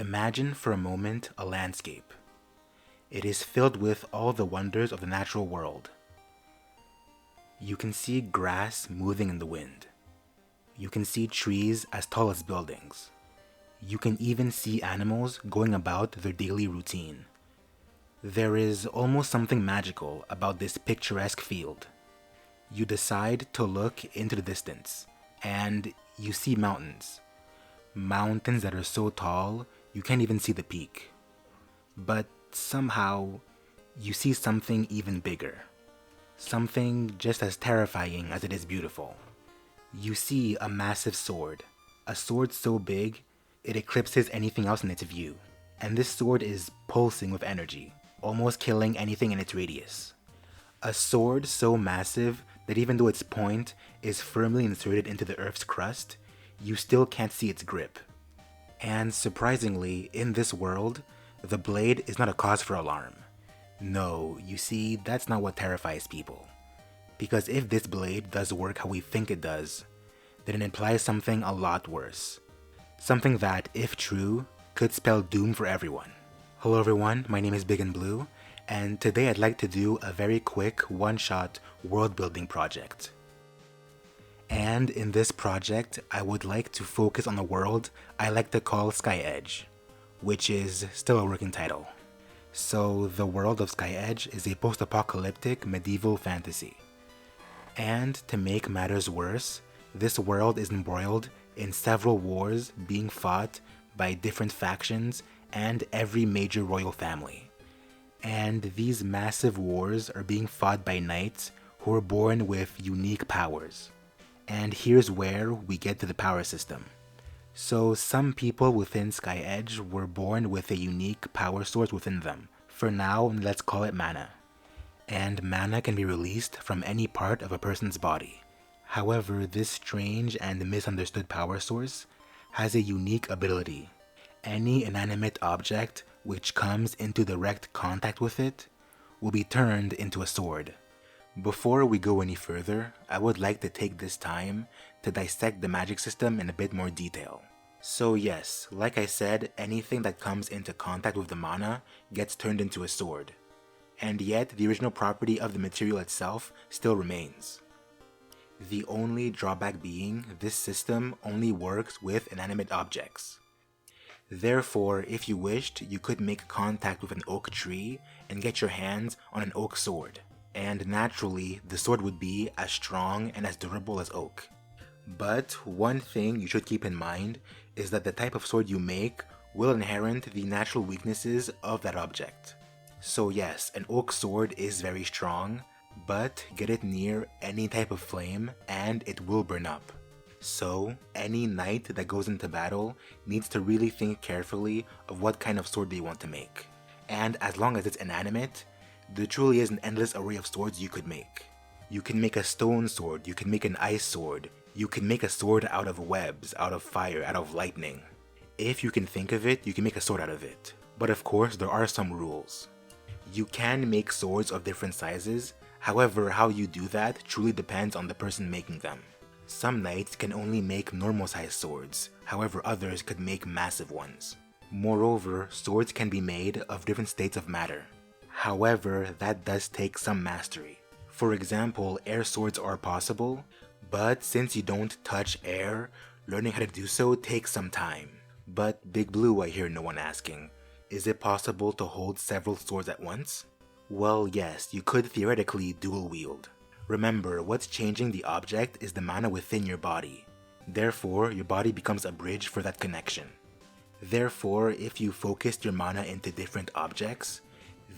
Imagine for a moment a landscape. It is filled with all the wonders of the natural world. You can see grass moving in the wind. You can see trees as tall as buildings. You can even see animals going about their daily routine. There is almost something magical about this picturesque field. You decide to look into the distance, and you see mountains. Mountains that are so tall, you can't even see the peak. But somehow, you see something even bigger. Something just as terrifying as it is beautiful. You see a massive sword. A sword so big, it eclipses anything else in its view. And this sword is pulsing with energy, almost killing anything in its radius. A sword so massive that even though its point is firmly inserted into the Earth's crust, you still can't see its grip. And surprisingly, in this world, the blade is not a cause for alarm. No, you see, that's not what terrifies people. Because if this blade does work how we think it does, then it implies something a lot worse. Something that, if true, could spell doom for everyone. Hello everyone, my name is Big&Blue, and today I'd like to do a very quick, one-shot world building project. And in this project, I would like to focus on a world I like to call Sky Edge, which is still a working title. So the world of Sky Edge is a post-apocalyptic medieval fantasy. And to make matters worse, this world is embroiled in several wars being fought by different factions and every major royal family. And these massive wars are being fought by knights who are born with unique powers. And here's where we get to the power system. So some people within Sky Edge were born with a unique power source within them. For now, let's call it mana. And mana can be released from any part of a person's body. However, this strange and misunderstood power source has a unique ability. Any inanimate object which comes into direct contact with it will be turned into a sword. Before we go any further, I would like to take this time to dissect the magic system in a bit more detail. So yes, like I said, anything that comes into contact with the mana gets turned into a sword. And yet, the original property of the material itself still remains. The only drawback being, this system only works with inanimate objects. Therefore, if you wished, you could make contact with an oak tree and get your hands on an oak sword. And naturally, the sword would be as strong and as durable as oak. But one thing you should keep in mind is that the type of sword you make will inherit the natural weaknesses of that object. So yes, an oak sword is very strong, but get it near any type of flame and it will burn up. So any knight that goes into battle needs to really think carefully of what kind of sword they want to make. And as long as it's inanimate, there truly is an endless array of swords you could make. You can make a stone sword, you can make an ice sword, you can make a sword out of webs, out of fire, out of lightning. If you can think of it, you can make a sword out of it. But of course, there are some rules. You can make swords of different sizes, however, how you do that truly depends on the person making them. Some knights can only make normal sized swords, however others could make massive ones. Moreover, swords can be made of different states of matter. However, that does take some mastery. For example, air swords are possible, but since you don't touch air, learning how to do so takes some time. But Big&Blue, I hear no one asking, is it possible to hold several swords at once? Well, yes, you could theoretically dual wield. Remember, what's changing the object is the mana within your body. Therefore, your body becomes a bridge for that connection. Therefore, if you focused your mana into different objects,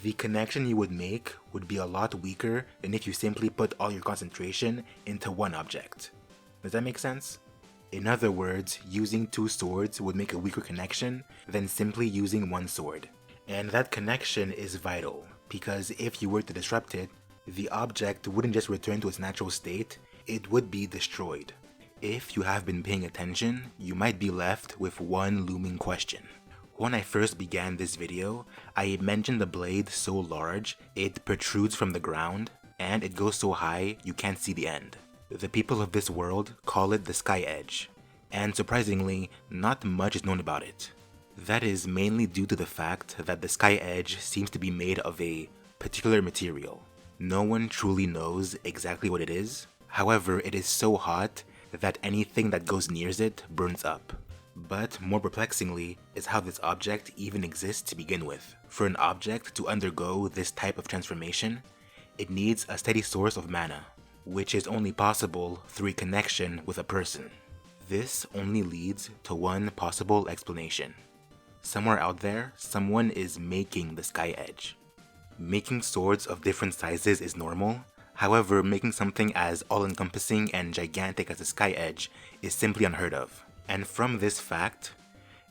the connection you would make would be a lot weaker than if you simply put all your concentration into one object. Does that make sense? In other words, using two swords would make a weaker connection than simply using one sword. And that connection is vital, because if you were to disrupt it, the object wouldn't just return to its natural state, it would be destroyed. If you have been paying attention, you might be left with one looming question. When I first began this video, I mentioned the blade so large, it protrudes from the ground, and it goes so high you can't see the end. The people of this world call it the Sky Edge, and surprisingly, not much is known about it. That is mainly due to the fact that the sky edge seems to be made of a particular material. No one truly knows exactly what it is. However, it is so hot that anything that goes near it burns up. But more perplexingly is how this object even exists to begin with. For an object to undergo this type of transformation, it needs a steady source of mana, which is only possible through a connection with a person. This only leads to one possible explanation. Somewhere out there, someone is making the sky edge. Making swords of different sizes is normal. However, making something as all-encompassing and gigantic as the sky edge is simply unheard of. And from this fact,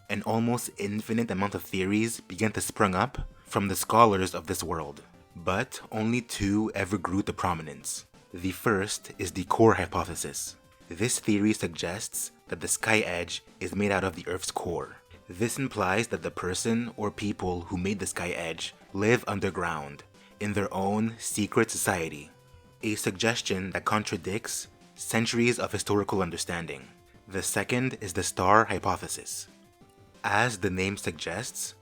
an almost infinite amount of theories began to spring up from the scholars of this world. But only two ever grew to prominence. The first is the core hypothesis. This theory suggests that the sky edge is made out of the Earth's core. This implies that the person or people who made the sky edge live underground, in their own secret society. A suggestion that contradicts centuries of historical understanding. The second is the star hypothesis. As the name suggests,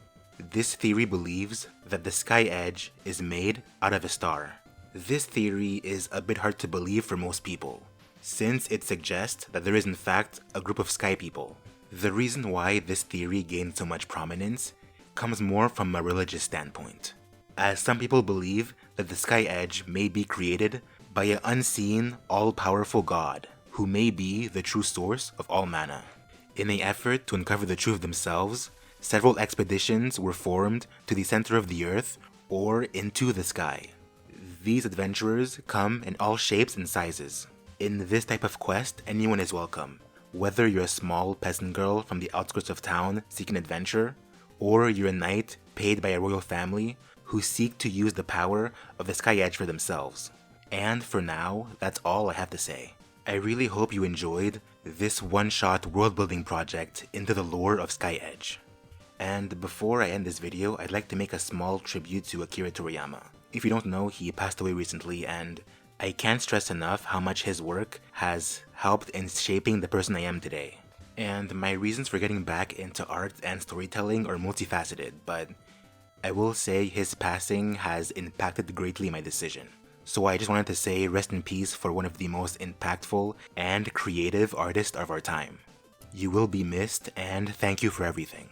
this theory believes that the sky edge is made out of a star. This theory is a bit hard to believe for most people, since it suggests that there is in fact a group of sky people. The reason why this theory gained so much prominence comes more from a religious standpoint, as some people believe that the sky edge may be created by an unseen, all-powerful god, who may be the true source of all mana. In an effort to uncover the truth themselves, several expeditions were formed to the center of the earth or into the sky. These adventurers come in all shapes and sizes. In this type of quest, anyone is welcome. Whether you're a small peasant girl from the outskirts of town seeking adventure, or you're a knight paid by a royal family who seek to use the power of the sky edge for themselves. And for now, that's all I have to say. I really hope you enjoyed this one-shot world-building project into the lore of Sky Edge. And before I end this video, I'd like to make a small tribute to Akira Toriyama. If you don't know, he passed away recently, and I can't stress enough how much his work has helped in shaping the person I am today. And my reasons for getting back into art and storytelling are multifaceted, but I will say his passing has impacted greatly my decision. So I just wanted to say rest in peace for one of the most impactful and creative artists of our time. You will be missed, and thank you for everything.